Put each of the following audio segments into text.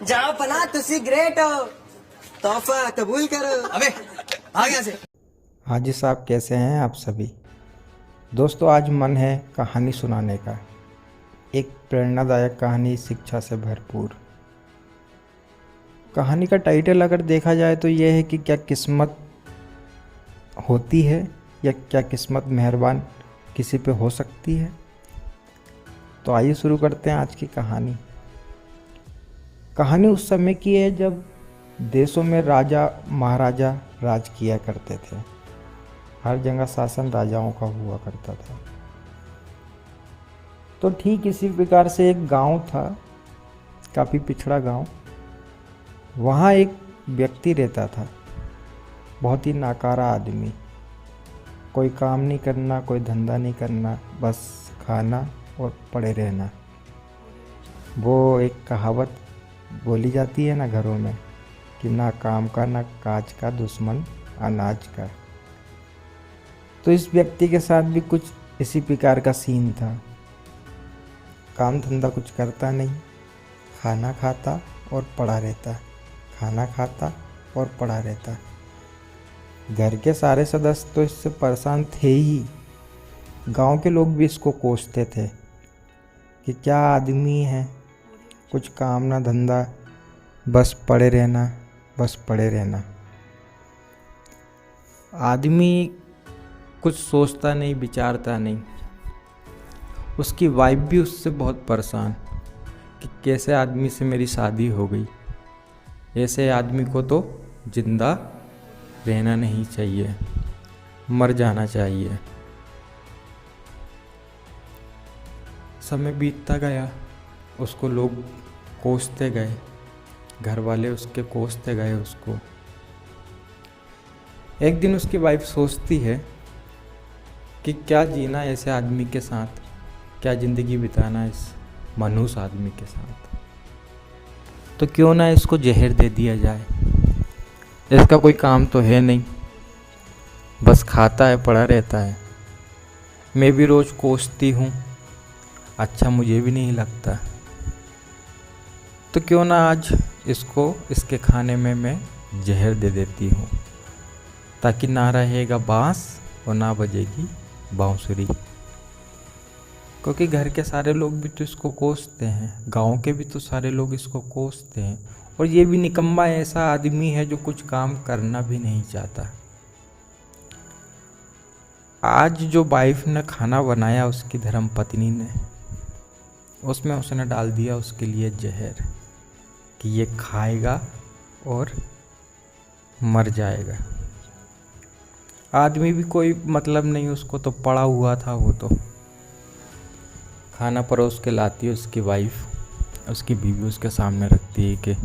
जाओ फला तुसी ग्रेट हो, तोहफा कबूल करो। अबे आ गया से। हाजी साहब कैसे हैं आप सभी दोस्तों। आज मन है कहानी सुनाने का, एक प्रेरणादायक कहानी, शिक्षा से भरपूर। कहानी का टाइटल अगर देखा जाए तो यह है कि क्या किस्मत होती है या क्या किस्मत मेहरबान किसी पे हो सकती है। तो आइए शुरू करते हैं आज की कहानी। कहानी उस समय की है जब देशों में राजा महाराजा राज किया करते थे। हर जगह शासन राजाओं का हुआ करता था। तो ठीक इसी प्रकार से एक गांव था, काफ़ी पिछड़ा गांव। वहाँ एक व्यक्ति रहता था, बहुत ही नाकारा आदमी। कोई काम नहीं करना, कोई धंधा नहीं करना, बस खाना और पड़े रहना। वो एक कहावत बोली जाती है ना घरों में कि ना काम का ना काज का, दुश्मन अनाज का। तो इस व्यक्ति के साथ भी कुछ इसी प्रकार का सीन था। काम धंधा कुछ करता नहीं, खाना खाता और पड़ा रहता, खाना खाता और पड़ा रहता। घर के सारे सदस्य तो इससे परेशान थे ही, गांव के लोग भी इसको कोसते थे कि क्या आदमी है, कुछ काम ना धंधा, बस पड़े रहना, बस पड़े रहना। आदमी कुछ सोचता नहीं, विचारता नहीं। उसकी वाइफ भी उससे बहुत परेशान कि कैसे आदमी से मेरी शादी हो गई, ऐसे आदमी को तो जिंदा रहना नहीं चाहिए, मर जाना चाहिए। समय बीतता गया, उसको लोग कोसते गए, घर वाले उसके कोसते गए उसको। एक दिन उसकी वाइफ सोचती है कि क्या जीना ऐसे आदमी के साथ, क्या ज़िंदगी बिताना इस मनुष्य आदमी के साथ, तो क्यों ना इसको जहर दे दिया जाए। इसका कोई काम तो है नहीं, बस खाता है, पड़ा रहता है। मैं भी रोज़ कोसती हूँ, अच्छा मुझे भी नहीं लगता, तो क्यों ना आज इसको इसके खाने में मैं जहर दे देती हूँ, ताकि ना रहेगा बांस और ना बजेगी बांसुरी। क्योंकि घर के सारे लोग भी तो इसको कोसते हैं, गांव के भी तो सारे लोग इसको कोसते हैं। और ये भी निकम्मा ऐसा आदमी है जो कुछ काम करना भी नहीं चाहता। आज जो वाइफ ने खाना बनाया उसकी धर्मपत्नी ने, उसमें उसने डाल दिया उसके लिए जहर कि ये खाएगा और मर जाएगा। आदमी भी कोई मतलब नहीं उसको, तो पड़ा हुआ था वो। तो खाना परोस के लाती है उसकी वाइफ, उसकी बीवी उसके सामने रखती है कि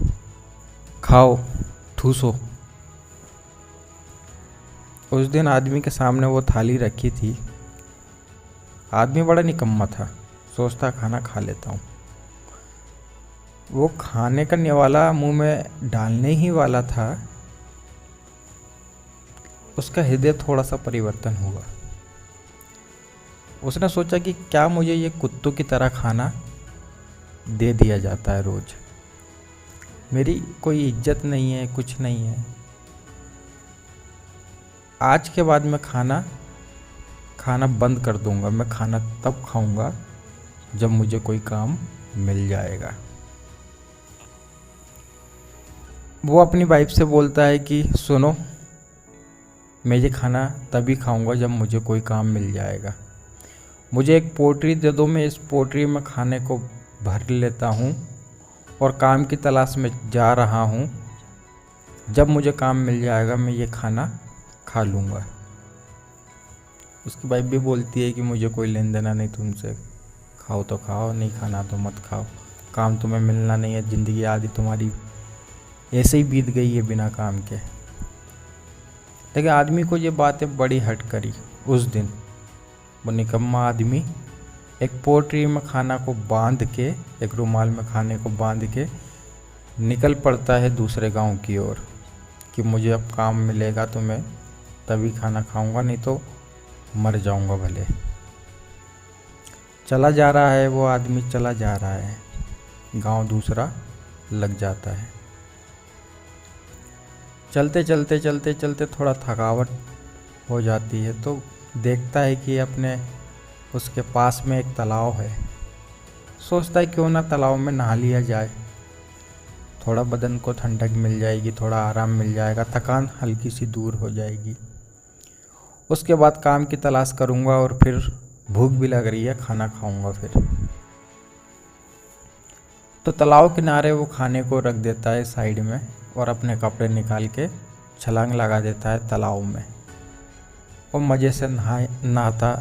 खाओ, ठूसो। उस दिन आदमी के सामने वो थाली रखी थी। आदमी बड़ा निकम्मा था, सोचता खाना खा लेता हूँ। वो खाने का निवाला मुंह में डालने ही वाला था, उसका हृदय थोड़ा सा परिवर्तन हुआ। उसने सोचा कि क्या मुझे ये कुत्तों की तरह खाना दे दिया जाता है रोज, मेरी कोई इज्जत नहीं है, कुछ नहीं है। आज के बाद मैं खाना बंद कर दूंगा। मैं खाना तब खाऊंगा जब मुझे कोई काम मिल जाएगा। वो अपनी वाइफ से बोलता है कि सुनो, मैं ये खाना तभी खाऊंगा जब मुझे कोई काम मिल जाएगा। मुझे एक पोटली दे दो, मैं इस पोटली में खाने को भर लेता हूँ और काम की तलाश में जा रहा हूँ। जब मुझे काम मिल जाएगा मैं ये खाना खा लूँगा। उसकी वाइफ भी बोलती है कि मुझे कोई लेन देना नहीं तुमसे, खाओ तो खाओ, नहीं खाना तो मत खाओ, काम तुम्हें मिलना नहीं है, ज़िंदगी आधी तुम्हारी ऐसे ही बीत गई है बिना काम के। लेकिन आदमी को ये बातें बड़ी हट करी। उस दिन वो निकम्मा आदमी एक पोटली में खाना को बांध के, एक रुमाल में खाने को बांध के निकल पड़ता है दूसरे गांव की ओर कि मुझे अब काम मिलेगा तो मैं तभी खाना खाऊंगा, नहीं तो मर जाऊंगा भले। चला जा रहा है वो आदमी, चला जा रहा है। गांव दूसरा लग जाता है। चलते चलते चलते चलते थोड़ा थकावट हो जाती है तो देखता है कि अपने उसके पास में एक तालाब है। सोचता है क्यों ना तालाब में नहा लिया जाए, थोड़ा बदन को ठंडक मिल जाएगी, थोड़ा आराम मिल जाएगा, थकान हल्की सी दूर हो जाएगी। उसके बाद काम की तलाश करूँगा और फिर भूख भी लग रही है, खाना खाऊंगा फिर। तो तालाब किनारे वो खाने को रख देता है साइड में और अपने कपड़े निकाल के छलांग लगा देता है तालाब में और मज़े से नहाता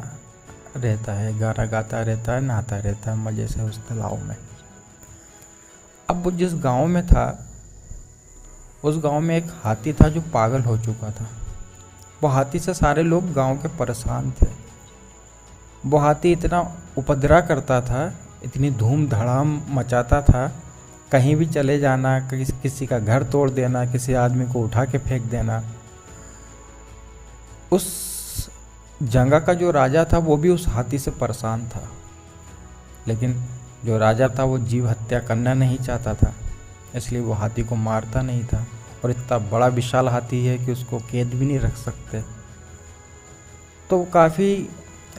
रहता है, गाना गाता रहता है, नहाता रहता है मज़े से उस तालाब में। अब वो जिस गांव में था उस गांव में एक हाथी था जो पागल हो चुका था। वो हाथी से सारे लोग गांव के परेशान थे। वो हाथी इतना उपद्रव करता था, इतनी धूम धड़ाम मचाता था, कहीं भी चले जाना, किसी का घर तोड़ देना, किसी आदमी को उठा के फेंक देना। उस जगह का जो राजा था वो भी उस हाथी से परेशान था, लेकिन जो राजा था वो जीव हत्या करना नहीं चाहता था, इसलिए वो हाथी को मारता नहीं था। और इतना बड़ा विशाल हाथी है कि उसको कैद भी नहीं रख सकते। तो काफ़ी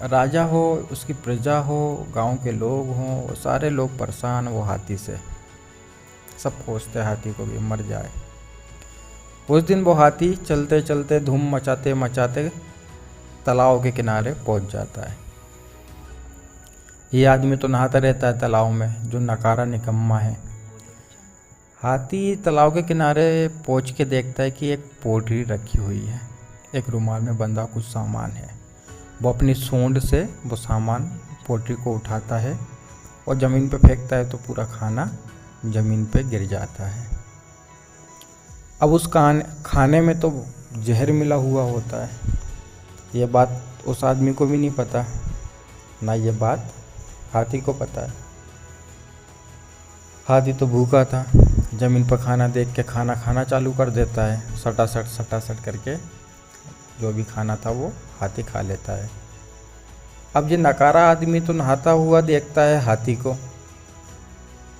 राजा हो, उसकी प्रजा हो, गांव के लोग हों, सारे लोग परेशान वो हाथी से। सब खोजते हाथी को भी मर जाए। उस दिन वो हाथी चलते चलते धूम मचाते मचाते तालाब के किनारे पहुंच जाता है। ये आदमी तो नहाता रहता है तालाब में, जो नकारा निकम्मा है। हाथी तालाब के किनारे पहुंच के देखता है कि एक पोटली रखी हुई है, एक रुमाल में बंधा कुछ सामान है। वो अपनी सूंड से वो सामान पोटली को उठाता है और ज़मीन पे फेंकता है तो पूरा खाना ज़मीन पे गिर जाता है। अब उस खाने में तो जहर मिला हुआ होता है। ये बात उस आदमी को भी नहीं पता, ना ये बात हाथी को पता है। हाथी तो भूखा था, ज़मीन पर खाना देख के खाना खाना चालू कर देता है। सटासट करके जो भी खाना था वो हाथी खा लेता है। अब ये नकारा आदमी तो नहाता हुआ देखता है हाथी को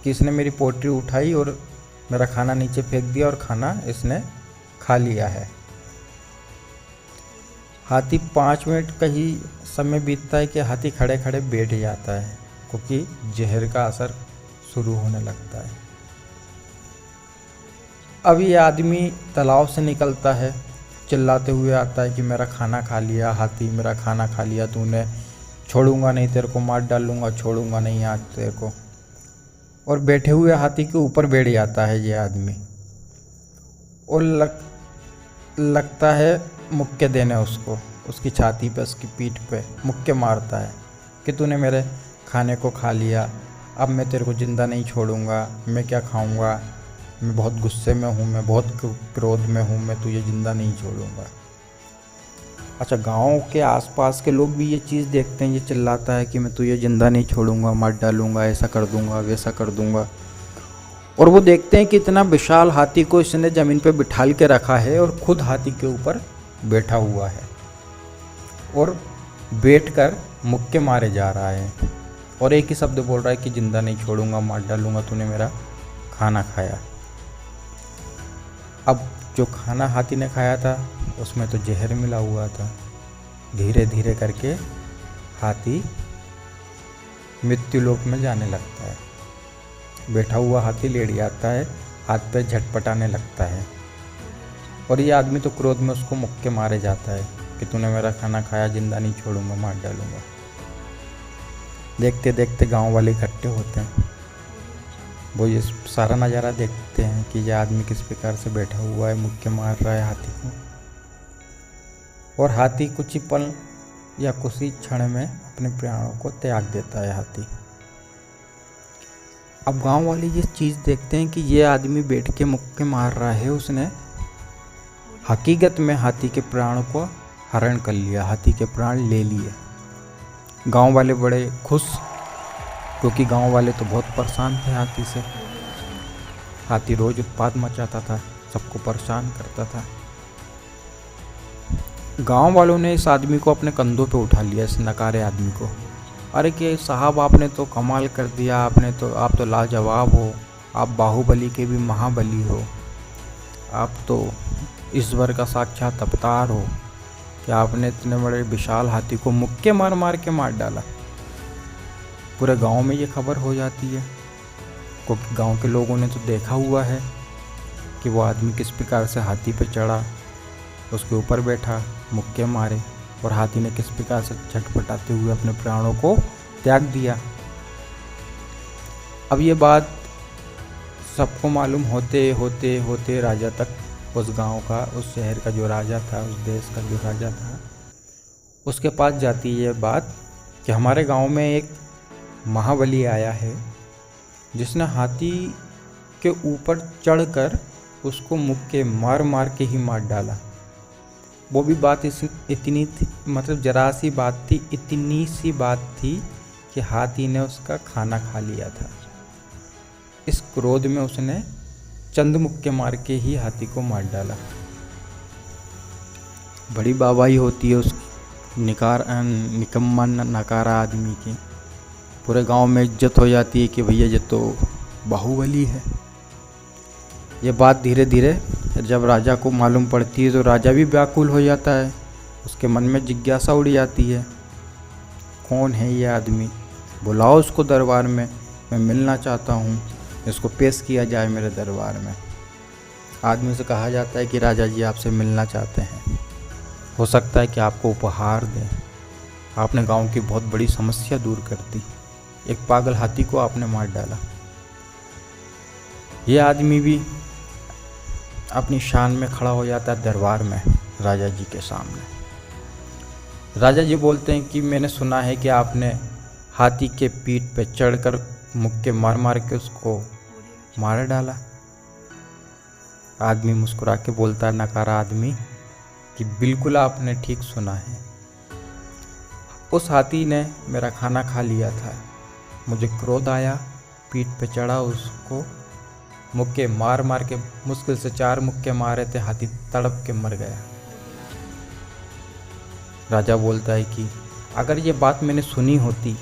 कि इसने मेरी पोटली उठाई और मेरा खाना नीचे फेंक दिया और खाना इसने खा लिया है। हाथी 5 मिनट का ही समय बीतता है कि हाथी खड़े खड़े बैठ जाता है, क्योंकि जहर का असर शुरू होने लगता है। अब ये आदमी तालाब से निकलता है, चिल्लाते हुए आता है कि मेरा खाना खा लिया हाथी, मेरा खाना खा लिया तूने, छोड़ूंगा नहीं तेरे को, मार डालूंगा, छोड़ूंगा नहीं आज तेरे को। और बैठे हुए हाथी के ऊपर बैठ जाता है ये आदमी और लगता है मुक्के देने उसको, उसकी छाती पे, उसकी पीठ पे मुक्के मारता है कि तूने मेरे खाने को खा लिया, अब मैं तेरे को ज़िंदा नहीं छोड़ूंगा, मैं क्या खाऊंगा, मैं बहुत गुस्से में हूँ, मैं बहुत क्रोध में हूँ, मैं तुझे ज़िंदा नहीं छोड़ूंगा। अच्छा, गांव के आसपास के लोग भी ये चीज़ देखते हैं, ये चिल्लाता है कि मैं तुझे ज़िंदा नहीं छोड़ूंगा, मार डालूंगा, ऐसा कर दूंगा, वैसा कर दूंगा। और वो देखते हैं कि इतना विशाल हाथी को इसने ज़मीन पे बिठाल के रखा है और खुद हाथी के ऊपर बैठा हुआ है और बैठकर मुक्के मारे जा रहा है और एक ही शब्द बोल रहा है कि ज़िंदा नहीं छोड़ूंगा, मार डालूंगा, तूने मेरा खाना खाया। अब जो खाना हाथी ने खाया था उसमें तो जहर मिला हुआ था। धीरे धीरे करके हाथी मृत्यु लोक में जाने लगता है। बैठा हुआ हाथी लेट जाता है, हाथ पे झटपटाने लगता है और ये आदमी तो क्रोध में उसको मुक्के मारे जाता है कि तूने मेरा खाना खाया, ज़िंदा नहीं छोड़ूंगा, मार डालूंगा। देखते देखते गांव वाले इकट्ठे होते हैं, वो ये सारा नज़ारा देखते हैं कि यह आदमी किस प्रकार से बैठा हुआ है, मुक्के मार रहा है हाथी को। और हाथी कुछ ही पल या कुछ ही क्षण में अपने प्राणों को त्याग देता है हाथी। अब गांव वाले ये चीज़ देखते हैं कि ये आदमी बैठ के मुक्के मार रहा है, उसने हकीकत में हाथी के प्राण को हरण कर लिया, हाथी के प्राण ले लिए। गांव वाले बड़े खुश, क्योंकि गांव वाले तो बहुत परेशान थे हाथी से। हाथी रोज उत्पात मचाता था, सबको परेशान करता था। गांव वालों ने इस आदमी को अपने कंधों पे उठा लिया, इस नकारे आदमी को। अरे कि साहब आपने तो कमाल कर दिया, आप तो लाजवाब हो, आप बाहुबली के भी महाबली हो। आप तो ईश्वर का साक्षात अवतार हो कि आपने इतने बड़े विशाल हाथी को मुक्के मार मार के मार डाला। पूरे गांव में ये खबर हो जाती है, क्योंकि गांव के लोगों ने तो देखा हुआ है कि वो आदमी किस प्रकार से हाथी पे चढ़ा, उसके ऊपर बैठा, मुक्के मारे और हाथी ने किस प्रकार से छटपटाते हुए अपने प्राणों को त्याग दिया। अब ये बात सबको मालूम होते होते होते राजा तक, उस गांव का, उस शहर का जो राजा था, उस देश का जो राजा था, उसके पास जाती है ये बात कि हमारे गांव में एक महाबली आया है जिसने हाथी के ऊपर चढ़कर उसको मुक्के मार मार के ही मार डाला। वो भी बात इतनी थी, मतलब जरा सी बात थी, इतनी सी बात थी कि हाथी ने उसका खाना खा लिया था। इस क्रोध में उसने चंद मुक्के मार के ही हाथी को मार डाला। बड़ी वाहवाही होती है उस निकम्मा नकारा आदमी की। पूरे गांव में इज्जत हो जाती है कि भैया ये तो बाहुबली है। ये बात धीरे धीरे जब राजा को मालूम पड़ती है तो राजा भी व्याकुल हो जाता है। उसके मन में जिज्ञासा उड़ जाती है, कौन है ये आदमी, बुलाओ उसको दरबार में, मैं मिलना चाहता हूँ, इसको पेश किया जाए मेरे दरबार में। आदमी से कहा जाता है कि राजा जी आपसे मिलना चाहते हैं, हो सकता है कि आपको उपहार दें, आपने गांव की बहुत बड़ी समस्या दूर कर दी, एक पागल हाथी को आपने मार डाला। ये आदमी भी अपनी शान में खड़ा हो जाता है दरबार में राजा जी के सामने। राजा जी बोलते हैं कि मैंने सुना है कि आपने हाथी के पीठ पे चढ़कर मुक्के मार मार के उसको मार डाला। आदमी मुस्कुरा के बोलता है, नकारा आदमी, कि बिल्कुल आपने ठीक सुना है, उस हाथी ने मेरा खाना खा लिया था, मुझे क्रोध आया, पीठ पे चढ़ा, उसको मुक्के मार मार के, मुश्किल से 4 मुक्के मारे थे, हाथी तड़प के मर गया। राजा बोलता है कि अगर ये बात मैंने सुनी होती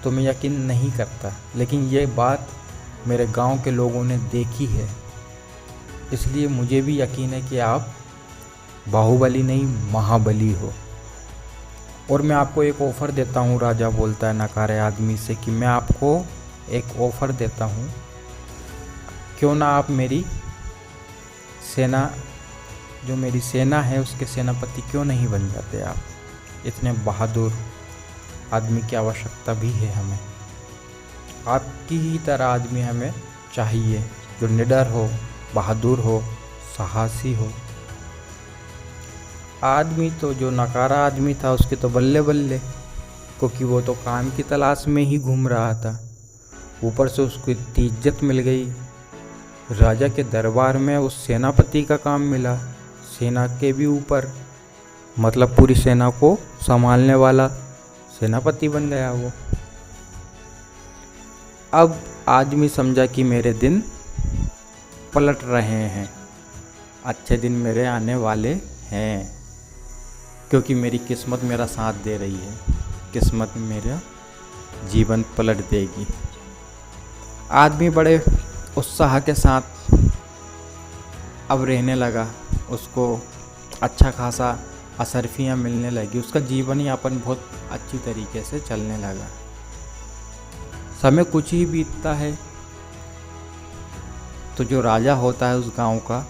तो मैं यकीन नहीं करता, लेकिन ये बात मेरे गांव के लोगों ने देखी है, इसलिए मुझे भी यकीन है कि आप बाहुबली नहीं महाबली हो। और मैं आपको एक ऑफ़र देता हूँ, राजा बोलता है नकारे आदमी से, कि मैं आपको एक ऑफ़र देता हूँ, क्यों ना आप मेरी सेना, जो मेरी सेना है उसके सेनापति क्यों नहीं बन जाते आप। इतने बहादुर आदमी की आवश्यकता भी है हमें, आपकी ही तरह आदमी हमें चाहिए, जो निडर हो, बहादुर हो, साहसी हो। आदमी तो जो नकारा आदमी था उसके तो बल्ले बल्ले, क्योंकि वो तो काम की तलाश में ही घूम रहा था, ऊपर से उसको इतनी इज्जत मिल गई, राजा के दरबार में उस सेनापति का काम मिला, सेना के भी ऊपर, मतलब पूरी सेना को संभालने वाला सेनापति बन गया वो। अब आदमी समझा कि मेरे दिन पलट रहे हैं, अच्छे दिन मेरे आने वाले हैं, क्योंकि मेरी किस्मत मेरा साथ दे रही है, किस्मत मेरा जीवन पलट देगी। आदमी बड़े उत्साह के साथ अब रहने लगा, उसको अच्छा खासा असरफियाँ मिलने लगी, उसका जीवन यापन बहुत अच्छी तरीके से चलने लगा। समय कुछ ही बीतता है तो जो राजा होता है उस गांव का,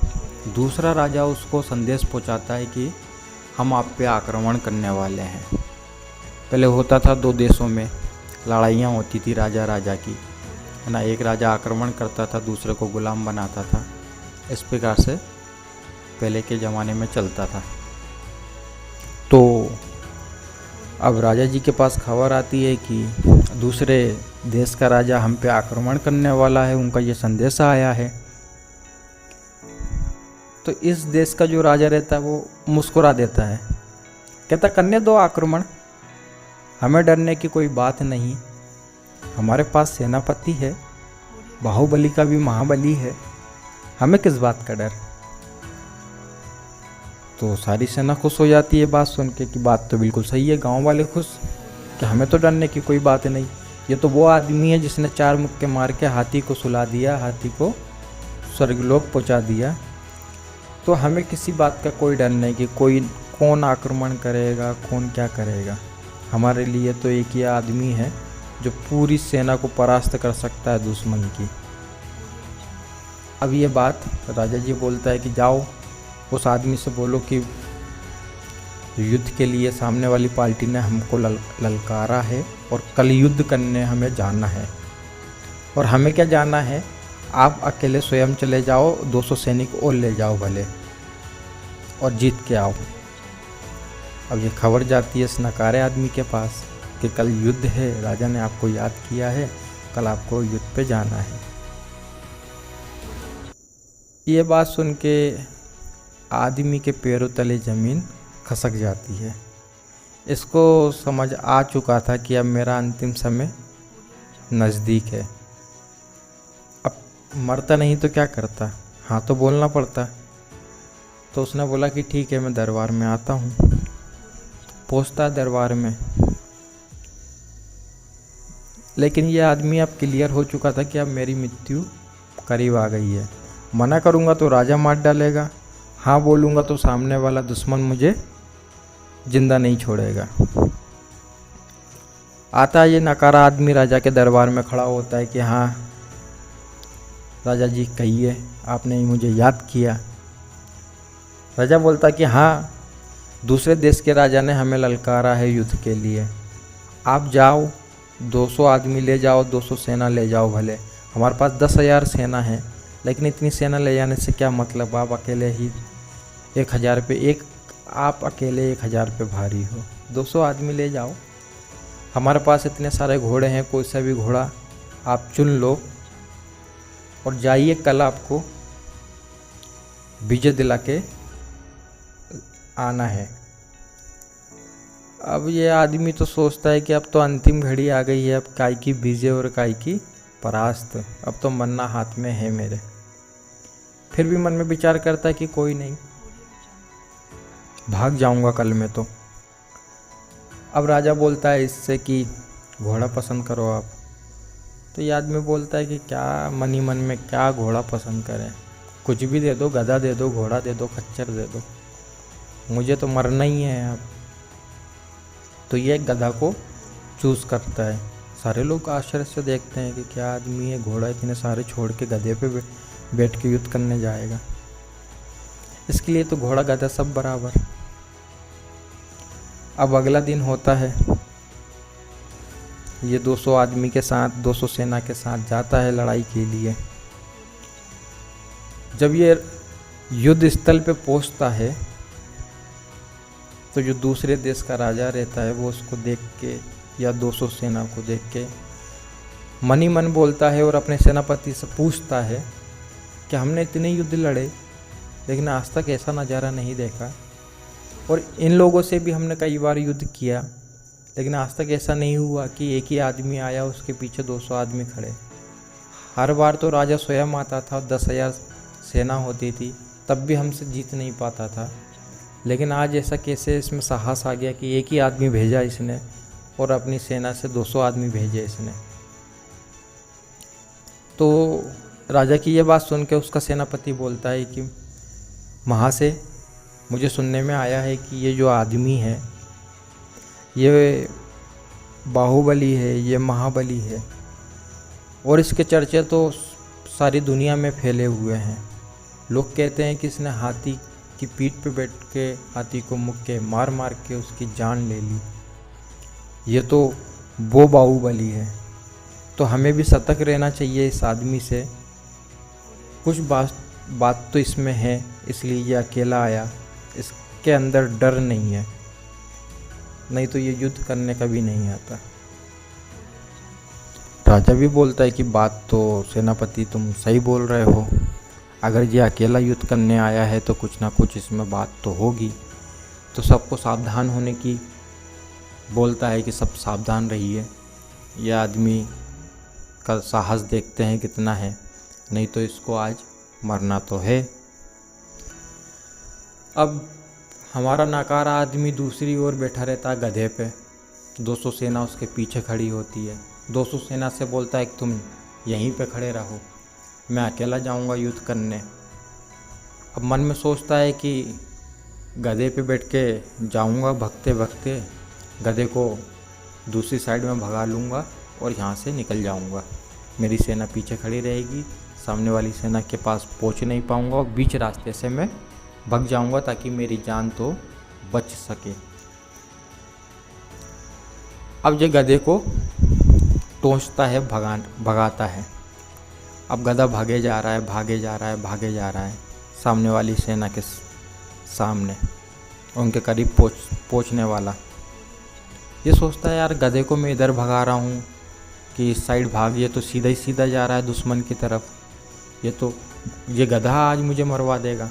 दूसरा राजा उसको संदेश पहुंचाता है कि हम आप पे आक्रमण करने वाले हैं। पहले होता था 2 देशों में लड़ाइयाँ होती थी राजा राजा की, है ना, एक राजा आक्रमण करता था, दूसरे को गुलाम बनाता था, इस प्रकार से पहले के ज़माने में चलता था। तो अब राजा जी के पास खबर आती है कि दूसरे देश का राजा हम पे आक्रमण करने वाला है, उनका ये संदेश आया है। तो इस देश का जो राजा रहता है वो मुस्कुरा देता है, कहता करने दो आक्रमण, हमें डरने की कोई बात नहीं, हमारे पास सेनापति है, बाहुबली का भी महाबली है, हमें किस बात का डर। तो सारी सेना खुश हो जाती है बात सुन के कि बात तो बिल्कुल सही है, गांव वाले खुश कि हमें तो डरने की कोई बात नहीं, ये तो वो आदमी है जिसने 4 मुक्के मार के हाथी को सुला दिया, हाथी को स्वर्गलोक पहुंचा दिया। तो हमें किसी बात का कोई डर नहीं कि कोई कौन आक्रमण करेगा, कौन क्या करेगा। हमारे लिए तो एक ही आदमी है जो पूरी सेना को परास्त कर सकता है दुश्मन की। अब ये बात राजा जी बोलता है कि जाओ उस आदमी से बोलो कि युद्ध के लिए सामने वाली पार्टी ने हमको ललकारा है और कल युद्ध करने हमें जाना है। और हमें क्या जाना है, आप अकेले स्वयं चले जाओ, 200 सैनिक और ले जाओ भले, और जीत के आओ। अब ये खबर जाती है इस नकारे आदमी के पास कि कल युद्ध है, राजा ने आपको याद किया है, कल आपको युद्ध पे जाना है। ये बात सुन के आदमी के पैरों तले ज़मीन खसक जाती है। इसको समझ आ चुका था कि अब मेरा अंतिम समय नज़दीक है। अब मरता नहीं तो क्या करता, हाँ तो बोलना पड़ता। तो उसने बोला कि ठीक है, मैं दरबार में आता हूँ। पहुँचता दरबार में, लेकिन ये आदमी अब क्लियर हो चुका था कि अब मेरी मृत्यु करीब आ गई है। मना करूँगा तो राजा मार डालेगा, हाँ बोलूँगा तो सामने वाला दुश्मन मुझे जिंदा नहीं छोड़ेगा। आता ये नकारा आदमी राजा के दरबार में खड़ा होता है कि हाँ राजा जी कहिए, आपने मुझे याद किया। राजा बोलता कि हाँ, दूसरे देश के राजा ने हमें ललकारा है युद्ध के लिए, आप जाओ 200 आदमी ले जाओ, 200 सेना ले जाओ भले। हमारे पास 10,000 सेना है, लेकिन इतनी सेना ले जाने से क्या मतलब, आप अकेले ही 1,000 पे आप अकेले 1,000 पे भारी हो। 200 आदमी ले जाओ, हमारे पास इतने सारे घोड़े हैं, कोई सा भी घोड़ा आप चुन लो और जाइए, कल आपको विजय दिला के आना है। अब ये आदमी तो सोचता है कि अब तो अंतिम घड़ी आ गई है, अब काय की विजय और काय की परास्त, अब तो मरना हाथ में है मेरे। फिर भी मन में विचार करता है कि कोई नहीं, भाग जाऊंगा कल में तो। अब राजा बोलता है इससे कि घोड़ा पसंद करो आप। तो ये आदमी बोलता है कि क्या मन ही मन में क्या घोड़ा पसंद करें, कुछ भी दे दो, गधा दे दो, घोड़ा दे दो, खच्चर दे दो, मुझे तो मरना ही है अब। तो ये गधा को चूज़ करता है। सारे लोग आश्चर्य से देखते हैं कि क्या आदमी है, घोड़ा इतने सारे छोड़ के गधे पे बैठ के युद्ध करने जाएगा। इसके लिए तो घोड़ा गधा सब बराबर। अब अगला दिन होता है, ये 200 आदमी के साथ, 200 सेना के साथ जाता है लड़ाई के लिए। जब ये युद्ध स्थल पे पहुंचता है तो जो दूसरे देश का राजा रहता है वो उसको देख के या 200 सेना को देख के मन ही मन बोलता है और अपने सेनापति से पूछता है कि हमने इतने युद्ध लड़े लेकिन आज तक ऐसा नज़ारा नहीं देखा, और इन लोगों से भी हमने कई बार युद्ध किया लेकिन आज तक ऐसा नहीं हुआ कि एक ही आदमी आया उसके पीछे 200 आदमी खड़े। हर बार तो राजा स्वयं आता था, 10,000 सेना होती थी, तब भी हमसे जीत नहीं पाता था। लेकिन आज ऐसा कैसे इसमें साहस आ गया कि एक ही आदमी भेजा इसने और अपनी सेना से 200 आदमी भेजे इसने। तो राजा की ये बात सुन के उसका सेनापति बोलता है कि महाशय, मुझे सुनने में आया है कि ये जो आदमी है ये बाहुबली है, ये महाबली है, और इसके चर्चे तो सारी दुनिया में फैले हुए हैं। लोग कहते हैं कि इसने हाथी की पीठ पे बैठ के हाथी को मुक्के मार मार के उसकी जान ले ली, ये तो वो बाहुबली है। तो हमें भी सतर्क रहना चाहिए इस आदमी से, कुछ बात तो इसमें है, इसलिए ये अकेला आया, इसके अंदर डर नहीं है, नहीं तो ये युद्ध करने का भी नहीं आता। राजा भी बोलता है कि बात तो सेनापति तुम सही बोल रहे हो, अगर ये अकेला युद्ध करने आया है तो कुछ ना कुछ इसमें बात तो होगी। तो सबको सावधान होने की बोलता है कि सब सावधान रहिए, यह आदमी का साहस देखते हैं कितना है, नहीं तो इसको आज मरना तो है। अब हमारा नकारा आदमी दूसरी ओर बैठा रहता है गधे पे, 200 सेना उसके पीछे खड़ी होती है। 200 सेना से बोलता है कि तुम यहीं पे खड़े रहो, मैं अकेला जाऊंगा युद्ध करने। अब मन में सोचता है कि गधे पे बैठ के जाऊंगा, भगते भगते गधे को दूसरी साइड में भगा लूँगा और यहाँ से निकल जाऊंगा। मेरी सेना पीछे खड़ी रहेगी, सामने वाली सेना के पास पहुँच नहीं पाऊंगा और बीच रास्ते से मैं भग जाऊंगा ताकि मेरी जान तो बच सके। अब ये गधे को टोंचता है, भगाता है। अब गधा भागे जा रहा है, भागे जा रहा है, भागे जा रहा है सामने वाली सेना के सामने, उनके करीब पहुंचने वाला। ये सोचता है यार गधे को मैं इधर भगा रहा हूँ कि इस साइड भाग, ये तो सीधा ही सीधा जा रहा है दुश्मन की तरफ, ये गधा आज मुझे मरवा देगा।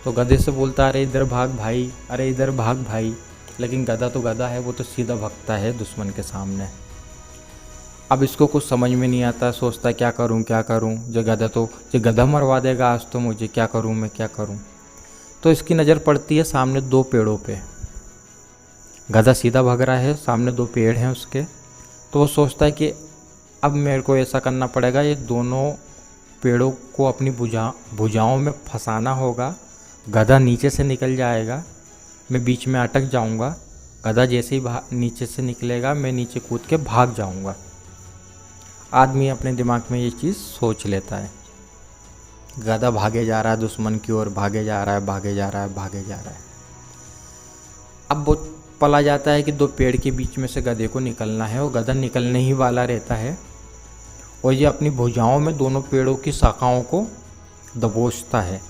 तो गधे से बोलता अरे इधर भाग भाई, अरे इधर भाग भाई। लेकिन गधा तो गधा है, वो तो सीधा भगता है दुश्मन के सामने। अब इसको कुछ समझ में नहीं आता, सोचता है क्या करूं क्या करूं, ये गधा मरवा देगा आज तो मुझे, क्या करूं मैं क्या करूं। तो इसकी नज़र पड़ती है सामने 2 पेड़ों पे। गधा सीधा भाग रहा है, सामने 2 पेड़ हैं उसके। तो वो सोचता है कि अब मेरे को ऐसा करना पड़ेगा, ये दोनों पेड़ों को अपनी भुजाओं में फंसाना होगा। गधा नीचे से निकल जाएगा, मैं बीच में अटक जाऊंगा। गधा जैसे ही नीचे से निकलेगा मैं नीचे कूद के भाग जाऊंगा। आदमी अपने दिमाग में ये चीज़ सोच लेता है। गधा भागे जा रहा है दुश्मन की ओर, भागे जा रहा है, भागे जा रहा है, भागे जा रहा है। अब वो पला जाता है कि 2 पेड़ के बीच में से गधे को निकलना है और गधा निकलने ही वाला रहता है और ये अपनी भुजाओं में दोनों पेड़ों की शाखाओं को दबोचता है।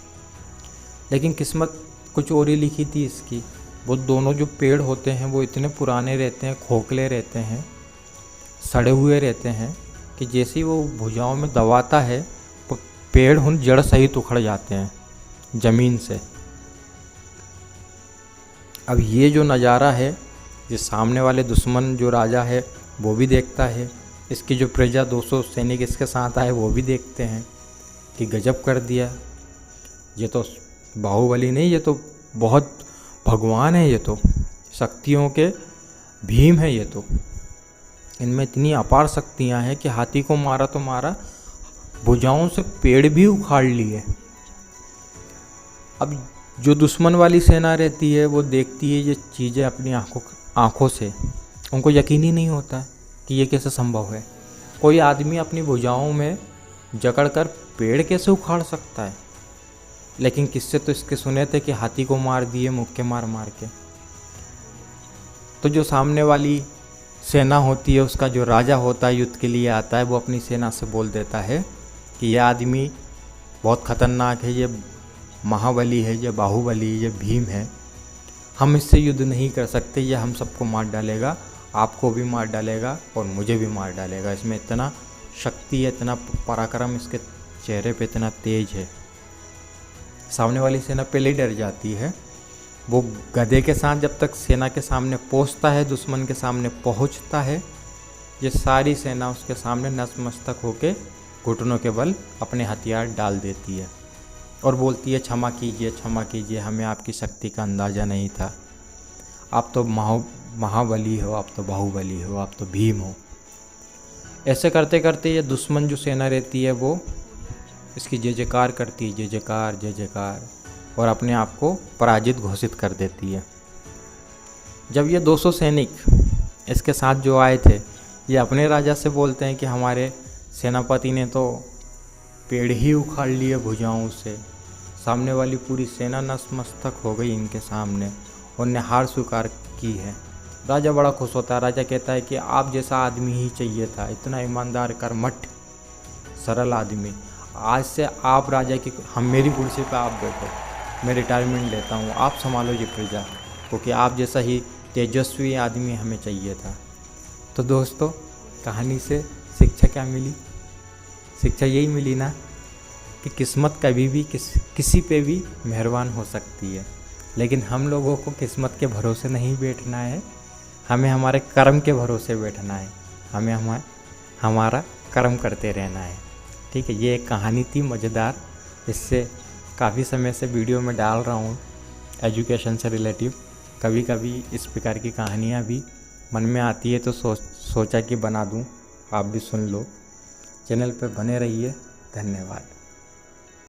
लेकिन किस्मत कुछ और ही लिखी थी इसकी। वो दोनों जो पेड़ होते हैं वो इतने पुराने रहते हैं, खोखले रहते हैं, सड़े हुए रहते हैं कि जैसे ही वो भुजाओं में दबाता है पेड़ उन जड़ सहित उखड़ जाते हैं ज़मीन से। अब ये जो नज़ारा है, ये सामने वाले दुश्मन जो राजा है वो भी देखता है, इसकी जो प्रजा 200 सैनिक इसके साथ आए वो भी देखते हैं कि गजब कर दिया, ये तो बाहुबली नहीं, ये तो बहुत भगवान है, ये तो शक्तियों के भीम है, ये तो इनमें इतनी अपार शक्तियाँ हैं कि हाथी को मारा तो मारा, भुजाओं से पेड़ भी उखाड़ लिए। अब जो दुश्मन वाली सेना रहती है वो देखती है ये चीज़ें अपनी आँखों से, उनको यकीन ही नहीं होता कि ये कैसे संभव है। कोई आदमी अपनी भुजाओं में जकड़कर पेड़ कैसे उखाड़ सकता है। लेकिन किस्से तो इसके सुने थे कि हाथी को मार दिए मुक्के मार मार के। तो जो सामने वाली सेना होती है, उसका जो राजा होता है युद्ध के लिए आता है, वो अपनी सेना से बोल देता है कि यह आदमी बहुत ख़तरनाक है, ये महाबली है, ये बाहुबली, ये भीम है, हम इससे युद्ध नहीं कर सकते, ये हम सबको मार डालेगा, आपको भी मार डालेगा और मुझे भी मार डालेगा। इसमें इतना शक्ति है, इतना पराक्रम इसके चेहरे पे इतना तेज है। सामने वाली सेना पहले ही डर जाती है। वो गधे के साथ जब तक सेना के सामने पहुंचता है, दुश्मन के सामने पहुंचता है, ये सारी सेना उसके सामने नतमस्तक होके घुटनों के बल अपने हथियार डाल देती है और बोलती है क्षमा कीजिए, हमें आपकी शक्ति का अंदाज़ा नहीं था, आप तो महाबली हो, आप तो बाहुबली हो, आप तो भीम हो। ऐसे करते करते ये दुश्मन जो सेना रहती है वो इसकी जय जयकार करती है, जय जयकार, और अपने आप को पराजित घोषित कर देती है। जब ये 200 सैनिक इसके साथ जो आए थे, ये अपने राजा से बोलते हैं कि हमारे सेनापति ने तो पेड़ ही उखाड़ लिए भुजाओं से, सामने वाली पूरी सेना नतमस्तक हो गई इनके सामने, उनने हार स्वीकार की है। राजा बड़ा खुश होता है। राजा कहता है कि आप जैसा आदमी ही चाहिए था, इतना ईमानदार, कर्मठ, सरल आदमी। आज से आप राजा की, हम मेरी कुर्सी पर आप बैठो, मैं रिटायरमेंट लेता हूँ, आप संभालो ये प्रजा, क्योंकि आप जैसा ही तेजस्वी आदमी हमें चाहिए था। तो दोस्तों, कहानी से शिक्षा क्या मिली? शिक्षा यही मिली ना कि किस्मत कभी भी किसी पे भी मेहरबान हो सकती है, लेकिन हम लोगों को किस्मत के भरोसे नहीं बैठना है, हमें हमारे कर्म के भरोसे बैठना है, हमें हमारा कर्म करते रहना है। ठीक है, ये एक कहानी थी मज़ेदार। इससे काफ़ी समय से वीडियो में डाल रहा हूँ एजुकेशन से रिलेटिव। कभी कभी इस प्रकार की कहानियाँ भी मन में आती है तो सोचा कि बना दूं, आप भी सुन लो। चैनल पे बने रहिए। धन्यवाद।